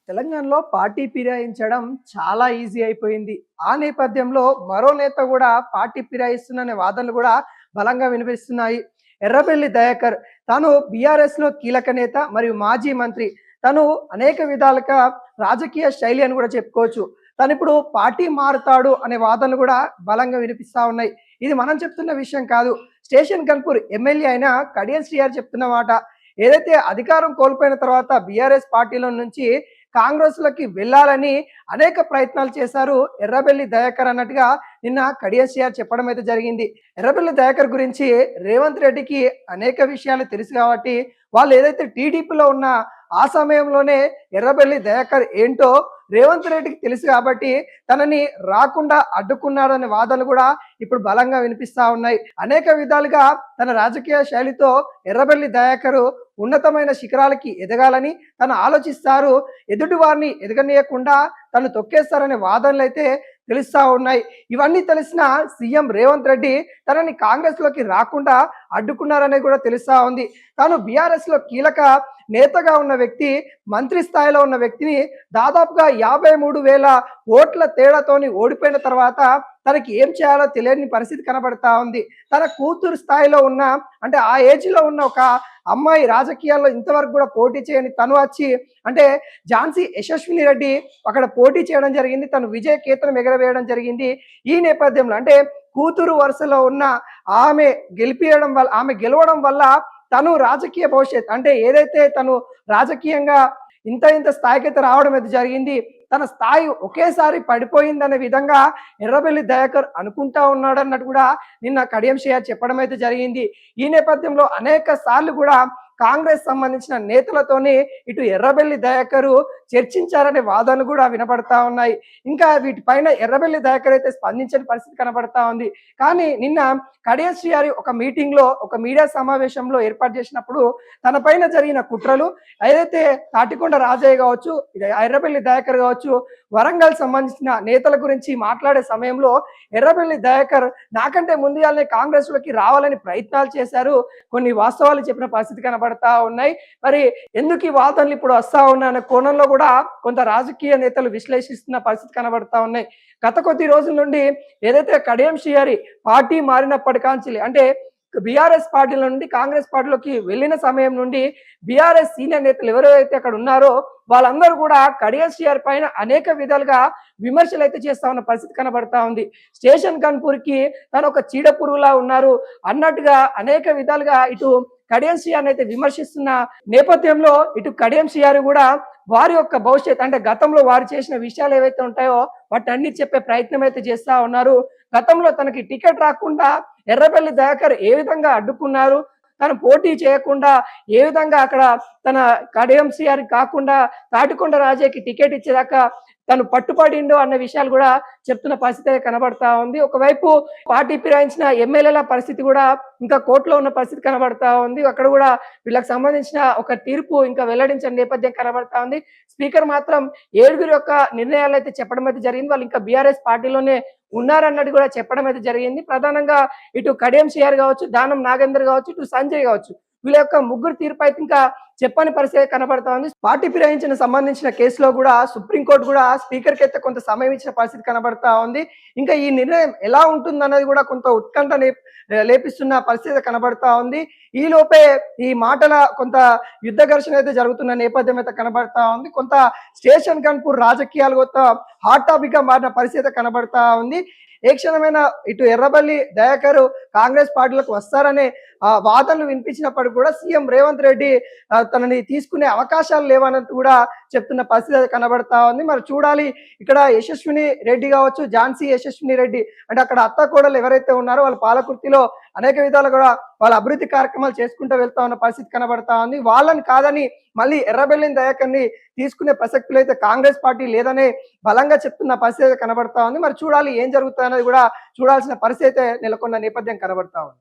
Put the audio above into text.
తెలంగాణలో పార్టీ ఫిరాయించడం చాలా ఈజీ అయిపోయింది. ఆ నేపథ్యంలో మరో నేత కూడా పార్టీ ఫిరాయిస్తున్ననే వాదనలు కూడా బలంగా వినిపిస్తున్నాయి. ఎర్రబెల్లి దయాకర్ తను బీఆర్ఎస్‌లో కీలక నేత మరియు మాజీ మంత్రి. తను అనేక విధాలుగా రాజకీయ శైలి అని కూడా చెప్పుకోవచ్చు. తనిప్పుడు పార్టీ మారుతాడు అనే వాదనలు కూడా బలంగా వినిపిస్తా ఉన్నాయి. ఇది మనం చెప్తున్న విషయం కాదు. స్టేషన్ గన్పూర్ ఎమ్మెల్యే అయిన కడియం శ్రీహరి చెప్తున్న మాట. ఏదైతే అధికారం కోల్పోయిన తర్వాత బీఆర్ఎస్ పార్టీలో నుంచి కాంగ్రెస్‌లోకి వెళ్ళాలని అనేక ప్రయత్నాలు చేశారు ఎర్రబెల్లి దయాకర్ అన్నట్టుగా నిన్న కడియం శ్రీహరి చెప్పడం అయితే జరిగింది. ఎర్రబెల్లి దయాకర్ గురించి రేవంత్ రెడ్డికి అనేక విషయాలు తెలుసు కాబట్టి వాళ్ళు ఏదైతే టీడీపీలో ఉన్న ఆ సమయంలోనే ఎర్రబెల్లి దయాకర్ ఏంటో రేవంత్ రెడ్డికి తెలుసు కాబట్టి తనని రాకుండా అడ్డుకున్నాడనే వాదనలు కూడా ఇప్పుడు బలంగా వినిపిస్తా ఉన్నాయి. అనేక విధాలుగా తన రాజకీయ శైలితో ఎర్రబెల్లి దయాకర్ ఉన్నతమైన శిఖరాలకి ఎదగాలని తను ఆలోచిస్తారు. ఎదుటి వారిని ఎదగనీయకుండా తను తొక్కేస్తారనే వాదనలు అయితే తెలుస్తా ఉన్నాయి. ఇవన్నీ తెలిసిన సీఎం రేవంత్ రెడ్డి తనని కాంగ్రెస్‌లోకి రాకుండా అడ్డుకున్నారనేది కూడా తెలుస్తా ఉంది. తాను బీఆర్ఎస్‌లో కీలక నేతగా ఉన్న వ్యక్తి, మంత్రి స్థాయిలో ఉన్న వ్యక్తిని దాదాపుగా 53,000 ఓట్ల తేడాతోని ఓడిపోయిన తర్వాత తనకి ఏం చేయాలో తెలియని పరిస్థితి కనబడతా ఉంది. తన కూతురు స్థాయిలో ఉన్న అంటే ఆ ఏజ్‌లో ఉన్న ఒక అమ్మాయి రాజకీయాల్లో ఇంతవరకు కూడా పోటీ చేయని తను వచ్చి అంటే ఝాన్సీ యశస్విని రెడ్డి అక్కడ పోటీ చేయడం జరిగింది. తను విజయ కేతనం ఎగరవేయడం జరిగింది. ఈ నేపథ్యంలో అంటే కూతురు వరుసలో ఉన్న ఆమె ఆమె గెలవడం వల్ల తను రాజకీయ భవిష్యత్ అంటే ఏదైతే తను రాజకీయంగా ఇంత స్థాయికైతే రావడం అయితే జరిగింది. తన స్థాయి ఒకేసారి పడిపోయిందనే విధంగా ఎర్రబెల్లి దయాకర్ అనుకుంటా ఉన్నాడన్నట్టు కూడా నిన్న కడియం శ్రీహరి చెప్పడం అయితే జరిగింది. ఈ నేపథ్యంలో అనేక సార్లు కూడా కాంగ్రెస్ సంబంధించిన నేతలతోని ఇటు ఎర్రబెల్లి దయాకర్ చర్చించారనే వాదనలు కూడా వినపడతా ఉన్నాయి. ఇంకా వీటిపైన ఎర్రబెల్లి దయాకర్ అయితే స్పందించని పరిస్థితి కనబడతా ఉంది. కానీ నిన్న కడియం శ్రీహరి ఒక మీటింగ్‌లో ఒక మీడియా సమావేశంలో ఏర్పాటు చేసినప్పుడు తన పైన జరిగిన కుట్రలు ఏదైతే తాటికొండ రాజయ్య కావచ్చు, ఎర్రబెల్లి దయాకర్ కావచ్చు, వరంగల్ సంబంధించిన నేతల గురించి మాట్లాడే సమయంలో ఎర్రబెల్లి దయాకర్ నాకంటే ముందుగానే కాంగ్రెస్‌లోకి రావాలని ప్రయత్నాలు చేశారు. కొన్ని వాస్తవాలు చెప్పిన పరిస్థితి కనబడతా ఉన్నాయి. మరి ఎందుకు ఈ వాదనలు ఇప్పుడు వస్తా ఉన్నాయనే కోణంలో కూడా కొంత రాజకీయ నేతలు విశ్లేషిస్తున్న పరిస్థితి కనబడతా ఉన్నాయి. గత కొద్ది రోజుల నుండి ఏదైతే కడియం శ్రీహరి పార్టీ మారినప్పటికాంచి అంటే బీఆర్ఎస్ పార్టీల నుండి కాంగ్రెస్ పార్టీలోకి వెళ్ళిన సమయం నుండి బీఆర్ఎస్ సీనియర్ నేతలు ఎవరైతే అక్కడ ఉన్నారో వాళ్ళందరూ కూడా కడియం శ్రీహరి పైన అనేక విధాలుగా విమర్శలు అయితే చేస్తా ఉన్న పరిస్థితి కనబడతా ఉంది. స్టేషన్ గన్పూర్‌కి తను ఒక చీడ పురుగులా ఉన్నారు అన్నట్టుగా అనేక విధాలుగా ఇటు కడియం శ్రీహరిని అయితే విమర్శిస్తున్న నేపథ్యంలో ఇటు కడియం శ్రీహరి కూడా వారి యొక్క భవిష్యత్ అంటే గతంలో వారు చేసిన విషయాలు ఏవైతే ఉంటాయో వాటన్ని చెప్పే ప్రయత్నం అయితే చేస్తా ఉన్నారు. గతంలో తనకి టికెట్ రాకుండా ఎర్రబెల్లి దయాకర్ ఏ విధంగా అడ్డుకున్నారు, తను పోటీ చేయకుండా ఏ విధంగా అక్కడ తన కడియం శ్రీహరి కాకుండా తాటికొండ రాజయ్యకి టికెట్ ఇచ్చేదాకా తను పట్టుపడిండు అన్న విషయాలు కూడా చెప్తున్న పరిస్థితి కనబడతా ఉంది. ఒకవైపు పార్టీ ఫిరాయించిన ఎమ్మెల్యేల పరిస్థితి కూడా ఇంకా కోర్టులో ఉన్న పరిస్థితి కనబడతా ఉంది. అక్కడ కూడా వీళ్ళకి సంబంధించిన ఒక తీర్పు ఇంకా వెల్లడించిన నేపథ్యం కనబడతా ఉంది. స్పీకర్ మాత్రం 7 యొక్క నిర్ణయాలు అయితే చెప్పడం అయితే జరిగింది. వాళ్ళు ఇంకా బీఆర్ఎస్ పార్టీలోనే ఉన్నారన్నట్టు కూడా చెప్పడం అయితే జరిగింది. ప్రధానంగా ఇటు కడియం శ్రీహరి కావచ్చు, దానం నాగేందర్ కావచ్చు, ఇటు సంజయ్ కావచ్చు, వీళ్ళ యొక్క ముగ్గురు తీర్పు అయితే ఇంకా చెప్పని పరిస్థితి కనబడతా ఉంది. పార్టీ ఫిరాయించిన సంబంధించిన కేసులో కూడా సుప్రీంకోర్టు కూడా స్పీకర్కి అయితే కొంత సమయం ఇచ్చిన పరిస్థితి కనబడతా ఉంది. ఇంకా ఈ నిర్ణయం ఎలా ఉంటుందన్నది కూడా కొంత ఉత్కంఠ లేపిస్తున్న పరిస్థితి కనబడతా ఉంది. ఈ లోపే ఈ మాటల కొంత యుద్ధ ఘర్షణ అయితే జరుగుతున్న నేపథ్యం అయితే కనబడతా ఉంది. కొంత స్టేషన్ గన్పూర్ రాజకీయాలు కొత్త హాట్ టాపిక్ గా మారిన పరిస్థితి కనబడతా ఉంది. ఏ క్షణమైనా ఇటు ఎర్రబెల్లి దయాకర్ కాంగ్రెస్ పార్టీలకు వస్తారనే వాదనలు వినిపించినప్పటికీ కూడా సీఎం రేవంత్ రెడ్డి తనని తీసుకునే అవకాశాలు లేవన్నట్టు కూడా చెప్తున్న పరిస్థితి కనబడతా ఉంది. మరి చూడాలి ఇక్కడ యశస్విని రెడ్డి కావచ్చు, ఝాన్సీ యశస్విని రెడ్డి అంటే అక్కడ అత్త కోడలు ఎవరైతే ఉన్నారో వాళ్ళ పాలకుర్తిలో అనేక విధాలు కూడా వాళ్ళ అభివృద్ధి కార్యక్రమాలు చేసుకుంటూ వెళ్తా ఉన్న పరిస్థితి కనబడతా ఉంది. వాళ్ళని కాదని మళ్ళీ ఎర్రబెల్లి దయాకర్ని తీసుకునే ప్రసక్తులు అయితే కాంగ్రెస్ పార్టీ లేదనే బలంగా చెప్తున్న పరిస్థితి కనబడతా ఉంది. మరి చూడాలి ఏం జరుగుతుంది అనేది కూడా చూడాల్సిన పరిస్థితి నెలకొన్న నేపథ్యం కనబడతా ఉంది.